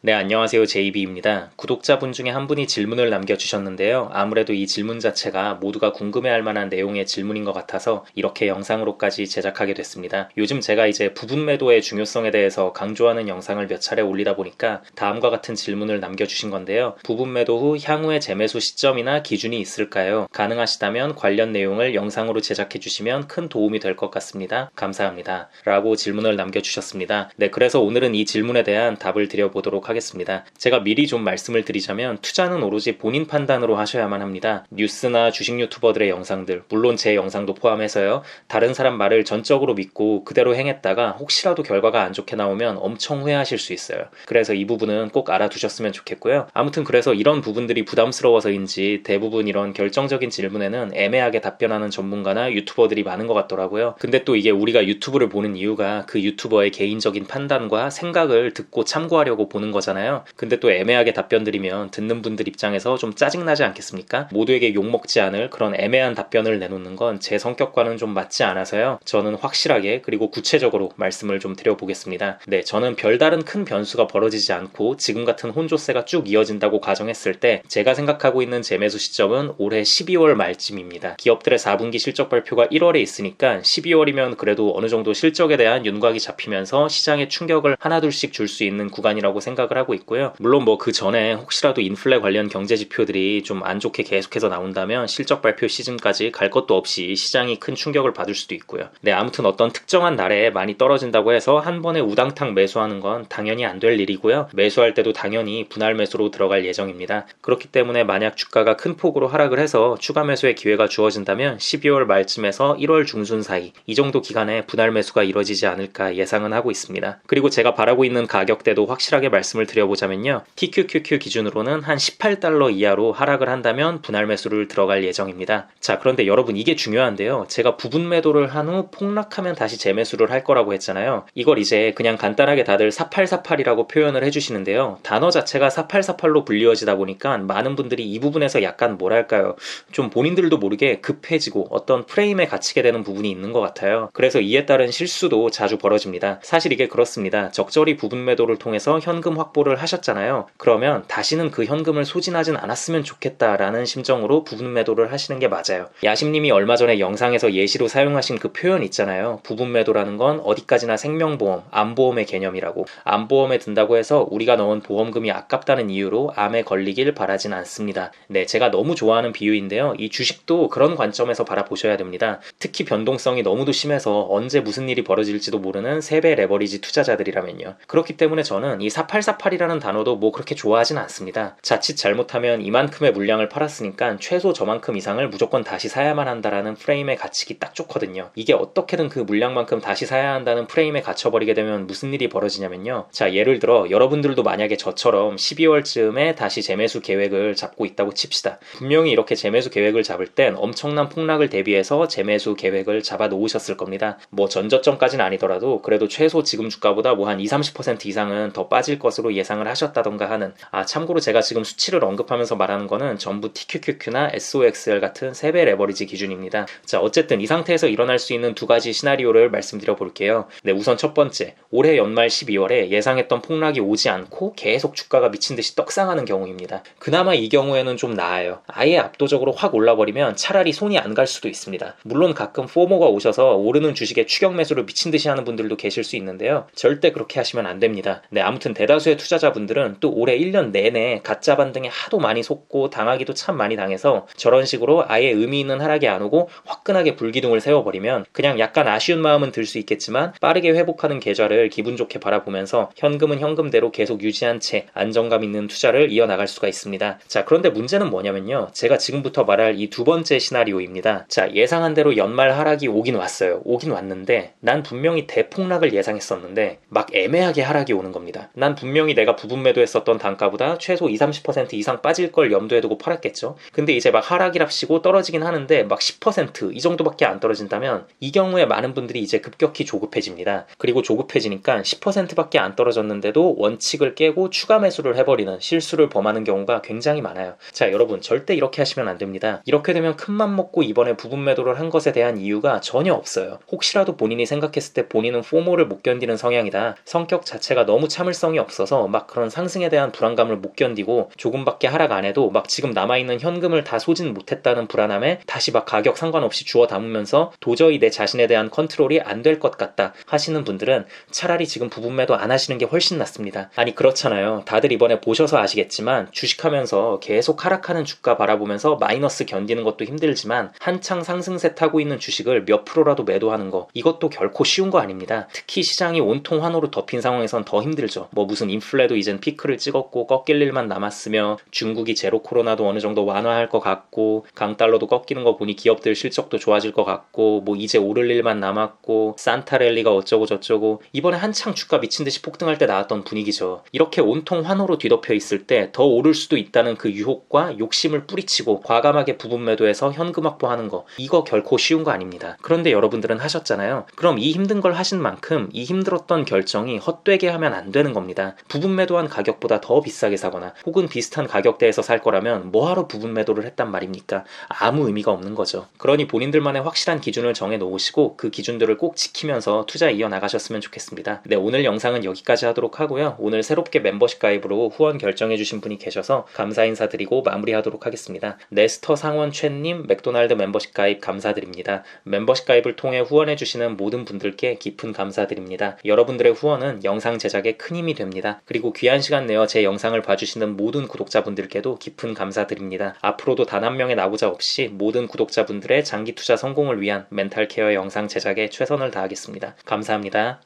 네, 안녕하세요. JB입니다. 구독자분 중에 한 분이 질문을 남겨주셨는데요. 아무래도 이 질문 자체가 모두가 궁금해할 만한 내용의 질문인 것 같아서 이렇게 영상으로까지 제작하게 됐습니다. 요즘 제가 이제 부분 매도의 중요성에 대해서 강조하는 영상을 몇 차례 올리다 보니까 다음과 같은 질문을 남겨주신 건데요. 부분 매도 후 향후의 재매수 시점이나 기준이 있을까요? 가능하시다면 관련 내용을 영상으로 제작해 주시면 큰 도움이 될 것 같습니다. 감사합니다. 라고 질문을 남겨주셨습니다. 네, 그래서 오늘은 이 질문에 대한 답을 드려보도록 하겠습니다. 제가 미리 좀 말씀을 드리자면 투자는 오로지 본인 판단으로 하셔야만 합니다. 뉴스나 주식 유튜버들의 영상들, 물론 제 영상도 포함해서요. 다른 사람 말을 전적으로 믿고 그대로 행했다가 혹시라도 결과가 안 좋게 나오면 엄청 후회하실 수 있어요. 그래서 이 부분은 꼭 알아두셨으면 좋겠고요. 아무튼 그래서 이런 부분들이 부담스러워서인지 대부분 이런 결정적인 질문에는 애매하게 답변하는 전문가나 유튜버들이 많은 것 같더라고요. 근데 또 이게 우리가 유튜브를 보는 이유가 그 유튜버의 개인적인 판단과 생각을 듣고 참고하려고 보는 거잖아요. 근데 또 애매하게 답변 드리면 듣는 분들 입장에서 좀 짜증나지 않겠습니까? 모두에게 욕먹지 않을 그런 애매한 답변을 내놓는 건 제 성격과는 좀 맞지 않아서요. 저는 확실하게 그리고 구체적으로 말씀을 좀 드려보겠습니다. 네, 저는 별다른 큰 변수가 벌어지지 않고 지금 같은 혼조세가 쭉 이어진다고 가정했을 때 제가 생각하고 있는 재매수 시점은 올해 12월 말쯤입니다. 기업들의 4분기 실적 발표가 1월에 있으니까 12월이면 그래도 어느 정도 실적에 대한 윤곽이 잡히면서 시장에 충격을 하나둘씩 줄 수 있는 구간이라고 생각을 하고 있고요. 물론 뭐 그 전에 혹시라도 인플레 관련 경제 지표들이 좀 안 좋게 계속해서 나온다면 실적 발표 시즌까지 갈 것도 없이 시장이 큰 충격을 받을 수도 있고요. 네, 아무튼 어떤 특정한 날에 많이 떨어진다고 해서 한 번에 우당탕 매수하는 건 당연히 안 될 일이고요. 매수할 때도 당연히 분할 매수로 들어갈 예정입니다. 그렇기 때문에 만약 주가가 큰 폭으로 하락을 해서 추가 매수의 기회가 주어진다면 12월 말쯤에서 1월 중순 사이 이 정도 기간에 분할 매수가 이뤄지지 않을까 예상은 하고 있습니다. 그리고 제가 바라고 있는 가격대도 확실하게 말씀을 드려보자면요. TQQQ 기준으로는 한 18달러 이하로 하락을 한다면 분할 매수를 들어갈 예정입니다. 자, 그런데 여러분 이게 중요한데요. 제가 부분 매도를 한 후 폭락하면 다시 재매수를 할 거라고 했잖아요. 이걸 이제 그냥 간단하게 다들 4848이라고 표현을 해주시는데요. 단어 자체가 4848로 불리워지다 보니까 많은 분들이 이 부분에서 약간 뭐랄까요. 좀 본인들도 모르게 급해지고 어떤 프레임에 갇히게 되는 부분이 있는 것 같아요. 그래서 이에 따른 실수도 자주 벌어집니다. 사실 이게 그렇습니다. 적절히 부분 매도를 통해서 현금 확보를 하셨잖아요. 그러면 다시는 그 현금을 소진하진 않았으면 좋겠다라는 심정으로 부분 매도를 하시는 게 맞아요. 야심님이 얼마 전에 영상에서 예시로 사용하신 그 표현 있잖아요. 부분 매도라는 건 어디까지나 생명보험, 암보험의 개념이라고. 암보험에 든다고 해서 우리가 넣은 보험금이 아깝다는 이유로 암에 걸리길 바라진 않습니다. 네, 제가 너무 좋아하는 비유인데요. 이 주식도 그런 관점에서 바라보셔야 됩니다. 특히 변동성이 너무도 심해서 언제 무슨 일이 벌어질지도 모르는 세배 레버리지 투자자들이라면요. 그렇기 때문에 저는 이 4848이라는 단어도 뭐 그렇게 좋아하진 않습니다. 자칫 잘못하면 이만큼의 물량을 팔았으니까 최소 저만큼 이상을 무조건 다시 사야만 한다라는 프레임에 갇히기 딱 좋거든요. 이게 어떻게든 그 물량만큼 다시 사야 한다는 프레임에 갇혀버리게 되면 무슨 일이 벌어지냐면요. 자, 예를 들어 여러분들도 만약에 저처럼 12월쯤에 다시 재매수 계획을 잡고 있다고 칩시다. 분명히 이렇게 재매수 계획을 잡을 땐 엄청난 폭락을 대비해서 재매수 계획을 잡아 놓으셨을 겁니다. 뭐 전저점까지는 아니더라도 그래도 최소 지금 주가보다 뭐 한 20-30% 이상은 더 빠질 것으로 예상을 하셨다던가 하는. 참고로 제가 지금 수치를 언급하면서 말하는 거는 전부 TQQQ나 SOXL 같은 세배 레버리지 기준입니다. 자, 어쨌든 이 상태에서 일어날 수 있는 두 가지 시나리오를 말씀드려 볼게요. 네, 우선 첫 번째, 올해 연말 12월에 예상했던 폭락이 오지 않고 계속 주가가 미친 듯이 떡상하는 경우입니다. 그나마 이 경우에는 좀 나아요. 아예 압도적으로 확 올라버리면 차라리 손이 안 갈 수도 있습니다. 물론 가끔 포모가 오셔서 오르는 주식에 추격 매수를 미친 듯이 하는 분들도 계실 수 있는데요. 절대 그렇게 하시면 안 됩니다. 네, 아무튼 대다수의 투자자분들은 또 올해 1년 내내 가짜 반등에 하도 많이 속고 당하기도 참 많이 당해서 저런 식으로 아예 의미 있는 하락이 안 오고 화끈하게 불기둥을 세워버리면 그냥 약간 아쉬운 마음은 들 수 있겠지만 빠르게 회복하는 계좌를 기분 좋게 바라보면서 현금은 현금대로 계속 유지한 채 안정감 있는 투자를 이어나갈 수가 있습니다. 자, 그런데 문제는 뭐냐면요. 제가 지금부터 말할 이 두 번째 시나리오입니다. 자, 예상한 대로 연말 하락이 오긴 왔어요. 오긴 왔는데 난 분명히 대폭락을 예상했었는데 막 애매하게 하락이 오는 겁니다. 난 분명히 내가 부분 매도했었던 단가보다 최소 20-30% 이상 빠질 걸 염두에 두고 팔았겠죠. 근데 이제 막 하락이랍시고 떨어지긴 하는데 막 10% 이 정도밖에 안 떨어진다면 이 경우에 많은 분들이 이제 급격히 조급해집니다. 그리고 조급해지니까 10%밖에 안 떨어졌는데도 원칙을 깨고 추가 매수를 해버리는 실수를 범하는 경우가 굉장히 많아요. 자, 여러분 절대 이렇게 하시면 안 됩니다. 이렇게 되면 큰맘 먹고 이번에 부분 매도를 한 것에 대한 이유가 전혀 없어요. 혹시라도 본인이 생각했을 때 본인은 포모를 못 견디는 성향이다. 성격 자체가 너무 참을성이 없어서 있어서 막 그런 상승에 대한 불안감을 못 견디고 조금밖에 하락 안 해도 막 지금 남아있는 현금을 다 쏘진 못했다는 불안함에 다시 막 가격 상관없이 주워 담으면서 도저히 내 자신에 대한 컨트롤이 안 될 것 같다 하시는 분들은 차라리 지금 부분 매도 안 하시는 게 훨씬 낫습니다. 아니 그렇잖아요. 다들 이번에 보셔서 아시겠지만 주식하면서 계속 하락하는 주가 바라보면서 마이너스 견디는 것도 힘들지만 한창 상승세 타고 있는 주식을 몇 프로라도 매도하는 거, 이것도 결코 쉬운 거 아닙니다. 특히 시장이 온통 환호로 덮인 상황에선 더 힘들죠. 뭐 무슨 인플레도 이젠 피크를 찍었고 꺾일 일만 남았으며 중국이 제로 코로나도 어느 정도 완화할 것 같고 강달러도 꺾이는 거 보니 기업들 실적도 좋아질 것 같고 뭐 이제 오를 일만 남았고 산타랠리가 어쩌고 저쩌고, 이번에 한창 주가 미친듯이 폭등할 때 나왔던 분위기죠. 이렇게 온통 환호로 뒤덮여 있을 때 더 오를 수도 있다는 그 유혹과 욕심을 뿌리치고 과감하게 부분 매도해서 현금 확보하는 거, 이거 결코 쉬운 거 아닙니다. 그런데 여러분들은 하셨잖아요. 그럼 이 힘든 걸 하신 만큼 이 힘들었던 결정이 헛되게 하면 안 되는 겁니다. 부분 매도한 가격보다 더 비싸게 사거나 혹은 비슷한 가격대에서 살 거라면 뭐하러 부분 매도를 했단 말입니까? 아무 의미가 없는 거죠. 그러니 본인들만의 확실한 기준을 정해 놓으시고 그 기준들을 꼭 지키면서 투자 이어나가셨으면 좋겠습니다. 네, 오늘 영상은 여기까지 하도록 하고요. 오늘 새롭게 멤버십 가입으로 후원 결정해주신 분이 계셔서 감사 인사드리고 마무리하도록 하겠습니다. 네스터 상원 최님, 맥도날드 멤버십 가입 감사드립니다. 멤버십 가입을 통해 후원해주시는 모든 분들께 깊은 감사드립니다. 여러분들의 후원은 영상 제작에 큰 힘이 됩니다. 그리고 귀한 시간 내어 제 영상을 봐주시는 모든 구독자분들께도 깊은 감사드립니다. 앞으로도 단 한 명의 나부자 없이 모든 구독자분들의 장기 투자 성공을 위한 멘탈 케어 영상 제작에 최선을 다하겠습니다. 감사합니다.